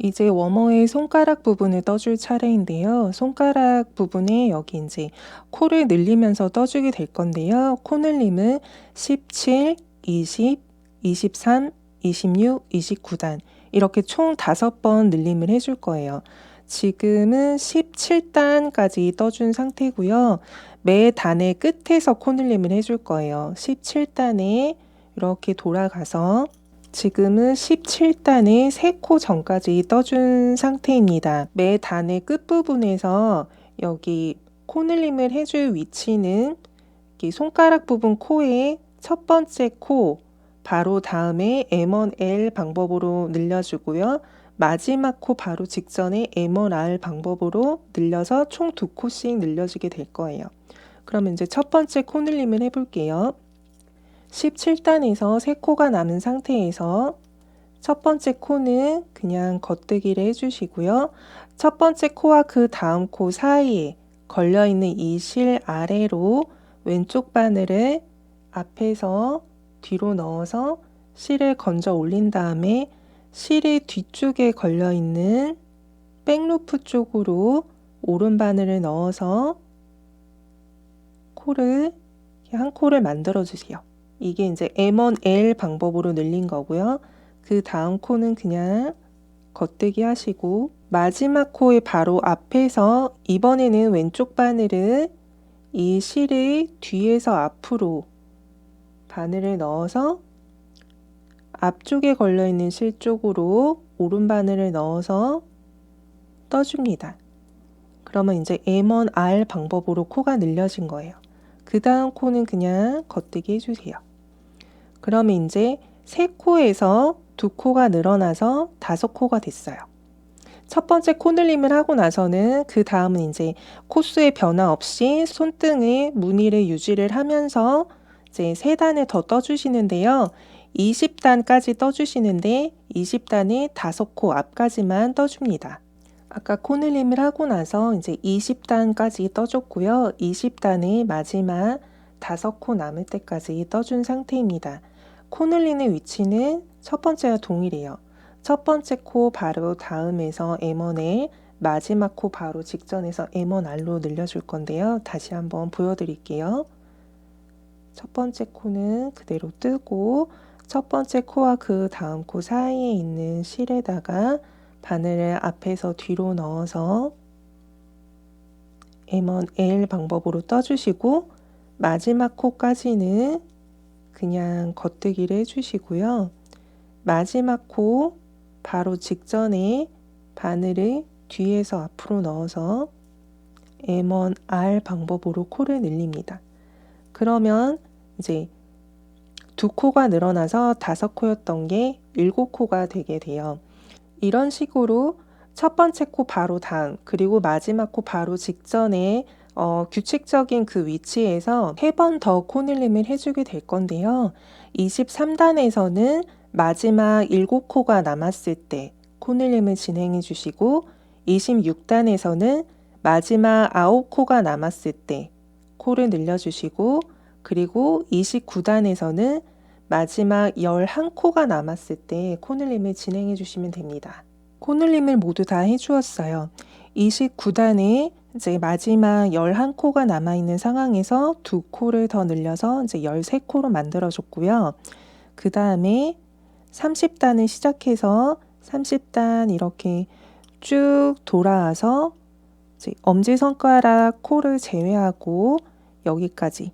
이제 워머의 손가락 부분을 떠줄 차례인데요. 손가락 부분에 여기 이제 코를 늘리면서 떠주게 될 건데요. 코 늘림은 17, 20, 23, 26, 29단 이렇게 총 5번 늘림을 해줄 거예요. 지금은 17단까지 떠준 상태고요. 매 단의 끝에서 코 늘림을 해줄 거예요. 17단에 이렇게 돌아가서 지금은 17단의 3코 전까지 떠준 상태입니다. 매 단의 끝부분에서 여기 코 늘림을 해줄 위치는 손가락 부분 코의 첫 번째 코 바로 다음에 M1L 방법으로 늘려주고요. 마지막 코 바로 직전에 M1R 방법으로 늘려서 총 2코씩 늘려주게 될 거예요. 그러면 이제 첫 번째 코 늘림을 해볼게요. 17단에서 3코가 남은 상태에서 첫 번째 코는 그냥 겉뜨기를 해주시고요. 첫 번째 코와 그 다음 코 사이에 걸려있는 이 실 아래로 왼쪽 바늘을 앞에서 뒤로 넣어서 실을 건져 올린 다음에 실의 뒤쪽에 걸려있는 백루프 쪽으로 오른 바늘을 넣어서 코를 한 코를 만들어 주세요. 이게 이제 M1L 방법으로 늘린 거고요. 그 다음 코는 그냥 겉뜨기 하시고 마지막 코의 바로 앞에서 이번에는 왼쪽 바늘을 이 실의 뒤에서 앞으로 바늘을 넣어서 앞쪽에 걸려있는 실 쪽으로 오른 바늘을 넣어서 떠줍니다. 그러면 이제 M1R 방법으로 코가 늘려진 거예요. 그 다음 코는 그냥 겉뜨기 해주세요. 그러면 이제 3코에서 2코가 늘어나서 5코가 됐어요. 첫 번째 코 늘림을 하고 나서는 그 다음은 이제 코수의 변화 없이 손등의 무늬를 유지를 하면서 이제 3단을 더 떠주시는데요. 20단까지 떠주시는데 20단의 5코 앞까지만 떠줍니다. 아까 코 늘림을 하고 나서 이제 20단까지 떠줬고요. 20단의 마지막 5코 남을 때까지 떠준 상태입니다. 코 늘리는 위치는 첫 번째와 동일해요. 첫 번째 코 바로 다음에서 M1L, 마지막 코 바로 직전에서 M1R로 늘려줄 건데요. 다시 한번 보여드릴게요. 첫 번째 코는 그대로 뜨고 첫 번째 코와 그 다음 코 사이에 있는 실에다가 바늘을 앞에서 뒤로 넣어서 M1L 방법으로 떠주시고 마지막 코까지는 그냥 겉뜨기를 해주시고요. 마지막 코 바로 직전에 바늘을 뒤에서 앞으로 넣어서 M1R 방법으로 코를 늘립니다. 그러면 이제 2코가 늘어나서 5코였던 게 7코가 되게 돼요. 이런 식으로 첫 번째 코 바로 다음 그리고 마지막 코 바로 직전에 규칙적인 그 위치에서 3번 더 코 늘림을 해주게 될 건데요. 23단에서는 마지막 7코가 남았을 때 코 늘림을 진행해 주시고 26단에서는 마지막 9코가 남았을 때 코를 늘려주시고 그리고 29단에서는 마지막 11코가 남았을 때 코 늘림을 진행해 주시면 됩니다. 코 늘림을 모두 다 해주었어요. 29단에 이제 마지막 11코가 남아있는 상황에서 2코를 더 늘려서 이제 13코로 만들어줬고요. 그 다음에 30단을 시작해서 30단 이렇게 쭉 돌아와서 이제 엄지손가락 코를 제외하고 여기까지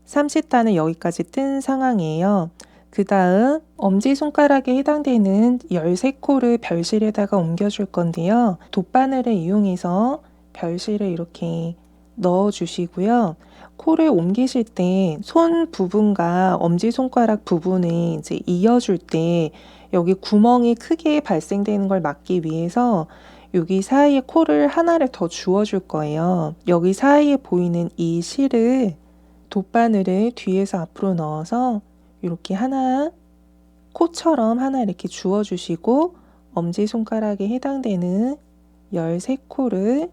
30단은 여기까지 뜬 상황이에요. 그 다음 엄지손가락에 해당되는 13코를 별실에다가 옮겨줄 건데요. 돗바늘을 이용해서 별실을 이렇게 넣어주시고요. 코를 옮기실 때 손 부분과 엄지손가락 부분을 이제 이어줄 때 여기 구멍이 크게 발생되는 걸 막기 위해서 여기 사이에 코를 하나를 더 주워줄 거예요. 여기 사이에 보이는 이 실을 돗바늘을 뒤에서 앞으로 넣어서 이렇게 하나 코처럼 하나 이렇게 주워주시고 엄지손가락에 해당되는 13코를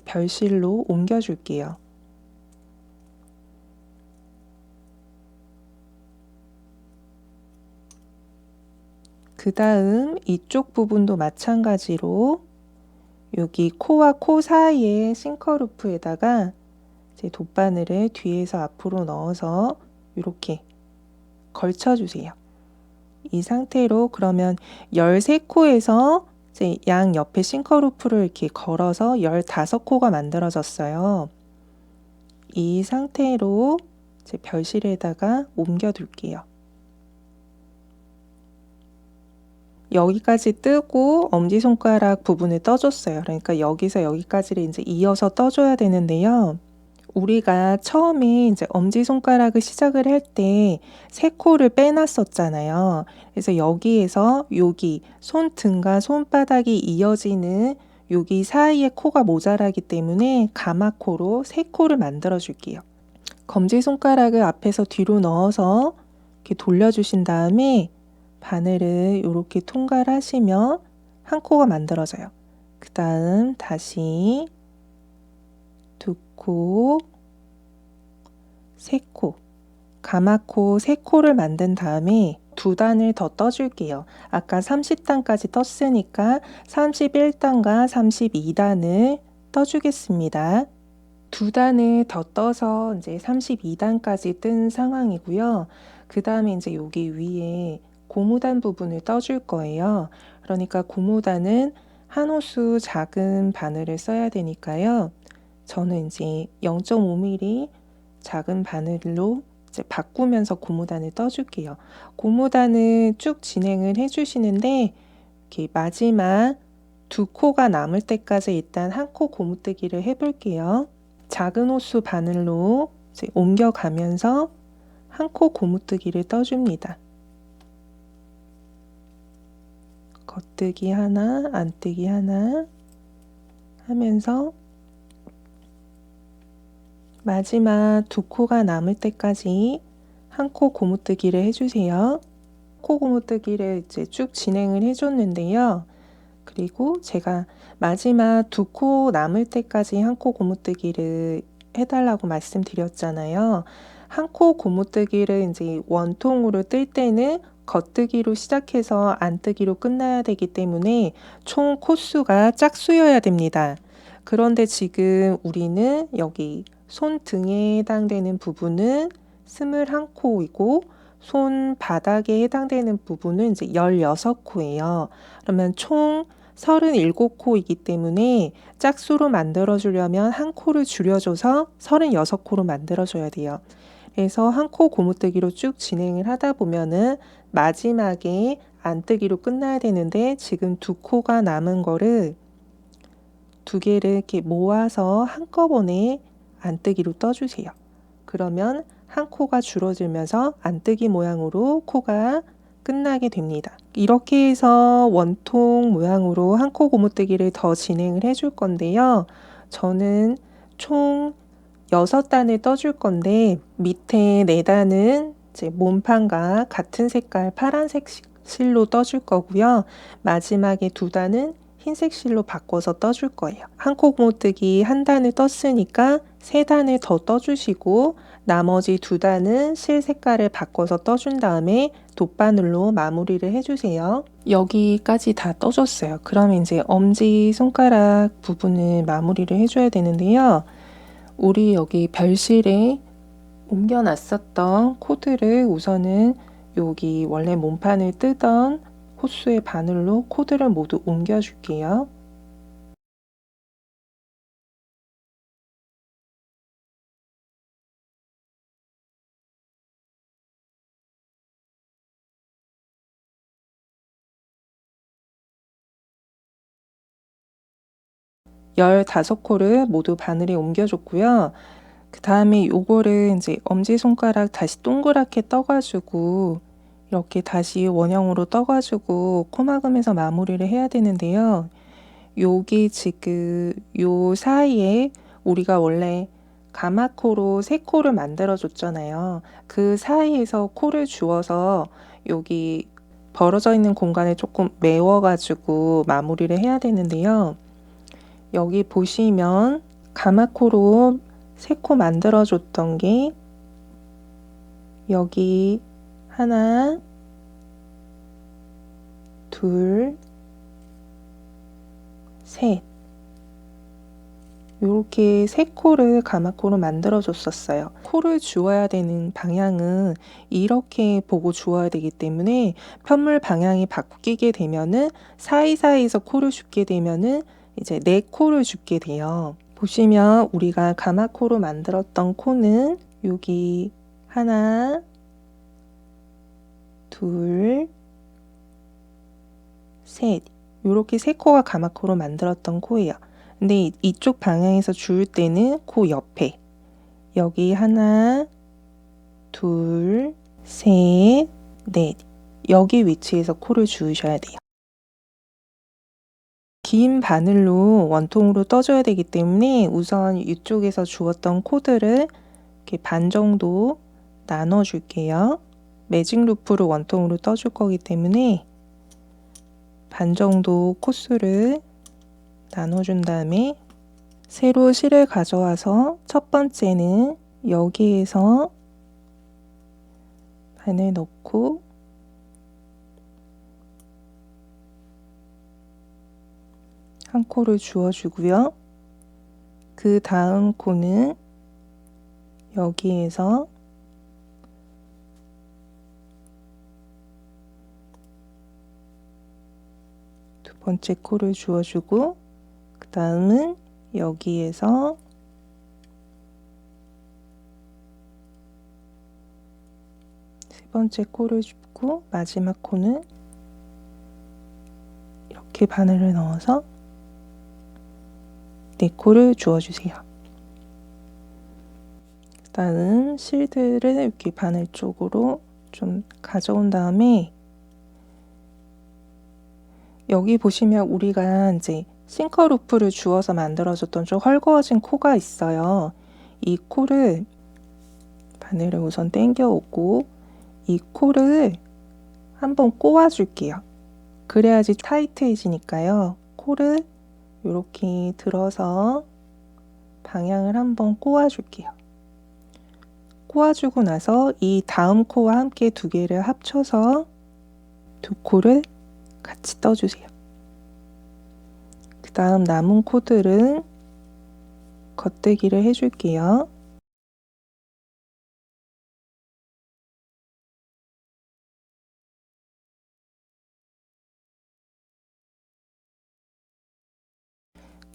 별실로 옮겨줄게요. 그 다음 이쪽 부분도 마찬가지로 여기 코와 코 사이에 싱커루프에다가 이제 돗바늘을 뒤에서 앞으로 넣어서 이렇게 걸쳐주세요. 이 상태로 그러면 13코에서 이제 양 옆에 싱커루프를 이렇게 걸어서 15코가 만들어졌어요. 이 상태로 이제 별실에다가 옮겨둘게요. 여기까지 뜨고 엄지손가락 부분을 떠줬어요. 그러니까 여기서 여기까지를 이제 이어서 떠줘야 되는데요. 우리가 처음에 이제 엄지손가락을 시작을 할 때 3코를 빼놨었잖아요. 그래서 여기에서 여기 손등과 손바닥이 이어지는 여기 사이에 코가 모자라기 때문에 가마코로 3코를 만들어 줄게요. 검지손가락을 앞에서 뒤로 넣어서 이렇게 돌려주신 다음에 바늘을 이렇게 통과를 하시면 한 코가 만들어져요. 그 다음 다시 2코, 3코, 가마코 3코를 만든 다음에 2단을 더 떠줄게요. 아까 30단까지 떴으니까 31단과 32단을 떠주겠습니다. 2단을 더 떠서 이제 32단까지 뜬 상황이고요. 그 다음에 이제 여기 위에 고무단 부분을 떠줄 거예요. 그러니까 고무단은 한 호수 작은 바늘을 써야 되니까요. 저는 이제 0.5mm 작은 바늘로 이제 바꾸면서 고무단을 떠줄게요. 고무단을 쭉 진행을 해주시는데 이렇게 마지막 2코가 남을 때까지 일단 한 코 고무뜨기를 해볼게요. 작은 호수 바늘로 이제 옮겨가면서 한 코 고무뜨기를 떠줍니다. 겉뜨기 하나, 안뜨기 하나 하면서 마지막 2코가 남을 때까지 한 코 고무뜨기를 해주세요. 코 고무뜨기를 이제 쭉 진행을 해줬는데요. 그리고 제가 마지막 2코 남을 때까지 한 코 고무뜨기를 해달라고 말씀드렸잖아요. 한 코 고무뜨기를 이제 원통으로 뜰 때는 겉뜨기로 시작해서 안뜨기로 끝나야 되기 때문에 총 코수가 짝수여야 됩니다. 그런데 지금 우리는 여기 손등에 해당되는 부분은 21코이고 손바닥에 해당되는 부분은 이제 16코예요. 그러면 총 37코이기 때문에 짝수로 만들어주려면 한 코를 줄여줘서 36코로 만들어줘야 돼요. 그래서 한 코 고무뜨기로 쭉 진행을 하다 보면은 마지막에 안뜨기로 끝나야 되는데 지금 2코가 남은 거를 2개를 이렇게 모아서 한꺼번에 안뜨기로 떠주세요. 그러면 한 코가 줄어들면서 안뜨기 모양으로 코가 끝나게 됩니다. 이렇게 해서 원통 모양으로 한 코 고무뜨기를 더 진행을 해줄 건데요. 저는 총 6단을 떠줄 건데 밑에 4단은 이제 몸판과 같은 색깔 파란색 실로 떠줄 거고요. 마지막에 2단은 흰색 실로 바꿔서 떠줄 거예요. 한 코 고무뜨기 한 단을 떴으니까 3단을 더 떠주시고 나머지 2단은 실 색깔을 바꿔서 떠준 다음에 돗바늘로 마무리를 해주세요. 여기까지 다 떠줬어요. 그럼 이제 엄지손가락 부분을 마무리를 해줘야 되는데요. 우리 여기 별실에 옮겨놨었던 코드를 우선은 여기 원래 몸판을 뜨던 호수의 바늘로 코드를 모두 옮겨줄게요. 열다섯 코를 모두 바늘에 옮겨줬고요. 그 다음에 요거를 이제 엄지손가락 다시 동그랗게 떠가지고 이렇게 다시 원형으로 떠가지고 코막으면서 마무리를 해야 되는데요. 여기 지금 요 사이에 우리가 원래 가마코로 3코를 만들어 줬잖아요. 그 사이에서 코를 주어서 여기 벌어져 있는 공간을 조금 메워가지고 마무리를 해야 되는데요. 여기 보시면 가마코로 3코 만들어 줬던 게 여기 하나, 둘, 셋. 이렇게 세 코를 가마코로 만들어 줬었어요. 코를 주어야 되는 방향은 이렇게 보고 주어야 되기 때문에 편물 방향이 바뀌게 되면은 사이사이에서 코를 줍게 되면은 이제 네 코를 줍게 돼요. 보시면 우리가 가마코로 만들었던 코는 여기 하나, 둘, 셋. 이렇게 세 코가 가마코로 만들었던 코예요. 근데 이쪽 방향에서 줄 때는 코 옆에 여기 하나, 둘, 셋, 넷. 여기 위치에서 코를 주우셔야 돼요. 긴 바늘로 원통으로 떠줘야 되기 때문에 우선 이쪽에서 주었던 코들을 이렇게 반 정도 나눠 줄게요. 매직 루프로 원통으로 떠줄 거기 때문에 반 정도 코수를 나눠준 다음에 세로 실을 가져와서 첫 번째는 여기에서 바늘 넣고 한 코를 주워주고요. 그 다음 코는 여기에서 두 번째 코를 주워주고 그 다음은 여기에서 세 번째 코를 줍고 마지막 코는 이렇게 바늘을 넣어서 네 코를 주워주세요. 일단은 실들을 이렇게 바늘 쪽으로 좀 가져온 다음에 여기 보시면 우리가 이제 싱커 루프를 주어서 만들어줬던 좀 헐거워진 코가 있어요. 이 코를 바늘을 우선 당겨 오고 이 코를 한번 꼬아 줄게요. 그래야지 타이트해지니까요. 코를 이렇게 들어서 방향을 한번 꼬아 줄게요. 꼬아주고 나서 이 다음 코와 함께 두 개를 합쳐서 두 코를 같이 떠주세요. 그 다음 남은 코들은 겉대기를 해줄게요.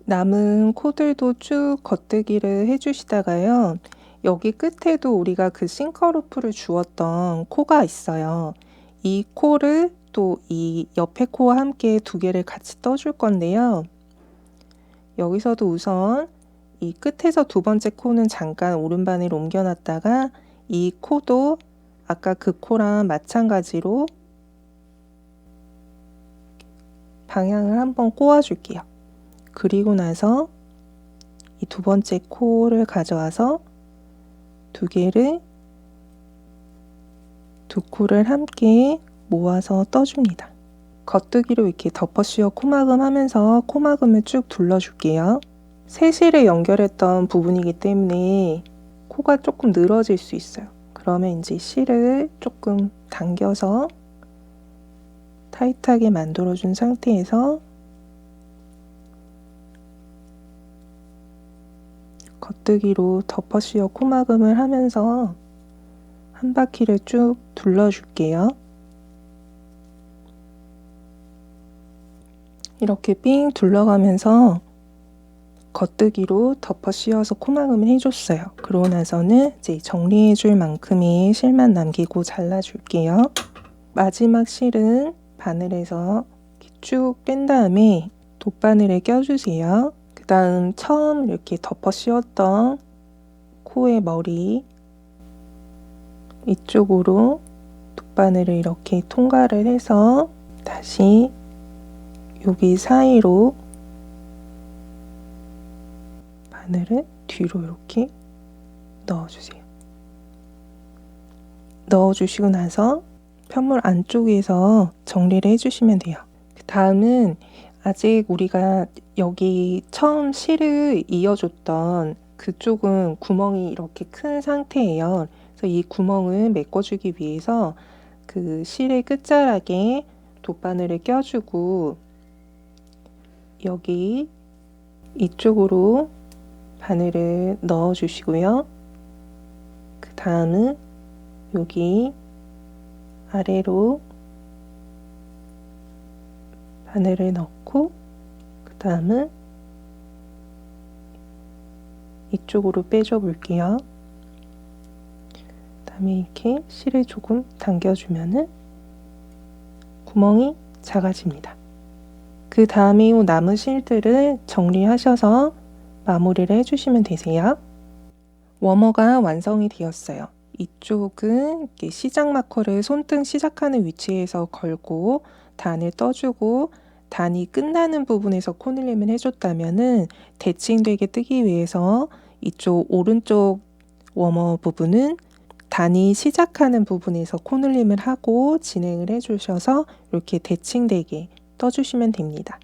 남은 코들도 쭉 겉대기를 해주시다가요. 여기 끝에도 우리가 그 싱커루프를 주었던 코가 있어요. 이 코를 또 이 옆에 코와 함께 두 개를 같이 떠줄 건데요. 여기서도 우선 이 끝에서 두 번째 코는 잠깐 오른바늘 옮겨놨다가 이 코도 아까 그 코랑 마찬가지로 방향을 한번 꼬아줄게요. 그리고 나서 이 두 번째 코를 가져와서 두 개를 두 코를 함께 모아서 떠줍니다. 겉뜨기로 이렇게 덮어 씌워 코막음 하면서 코막음을 쭉 둘러줄게요. 세 실을 연결했던 부분이기 때문에 코가 조금 늘어질 수 있어요. 그러면 이제 실을 조금 당겨서 타이트하게 만들어준 상태에서 겉뜨기로 덮어 씌워 코막음을 하면서 한 바퀴를 쭉 둘러줄게요. 이렇게 삥 둘러가면서 겉뜨기로 덮어 씌워서 코막음을 해줬어요. 그러고 나서는 이제 정리해줄 만큼의 실만 남기고 잘라줄게요. 마지막 실은 바늘에서 이렇게 쭉 뺀 다음에 돗바늘에 껴주세요. 그 다음 처음 이렇게 덮어 씌웠던 코의 머리 이쪽으로 돗바늘을 이렇게 통과를 해서 다시 여기 사이로 바늘을 뒤로 이렇게 넣어주세요. 넣어주시고 나서 편물 안쪽에서 정리를 해주시면 돼요. 그 다음은 아직 우리가 여기 처음 실을 이어줬던 그쪽은 구멍이 이렇게 큰 상태예요. 그래서 이 구멍을 메꿔주기 위해서 그 실의 끝자락에 돗바늘을 껴주고 여기 이쪽으로 바늘을 넣어 주시고요. 그 다음은 여기 아래로 바늘을 넣고 그 다음은 이쪽으로 빼줘 볼게요. 그 다음에 이렇게 실을 조금 당겨주면은 구멍이 작아집니다. 그 다음에 이 남은 실들을 정리하셔서 마무리를 해주시면 되세요. 워머가 완성이 되었어요. 이쪽은 이렇게 시작 마커를 손등 시작하는 위치에서 걸고 단을 떠주고 단이 끝나는 부분에서 코늘림을 해줬다면은 대칭되게 뜨기 위해서 이쪽 오른쪽 워머 부분은 단이 시작하는 부분에서 코늘림을 하고 진행을 해주셔서 이렇게 대칭되게 떠주시면 됩니다.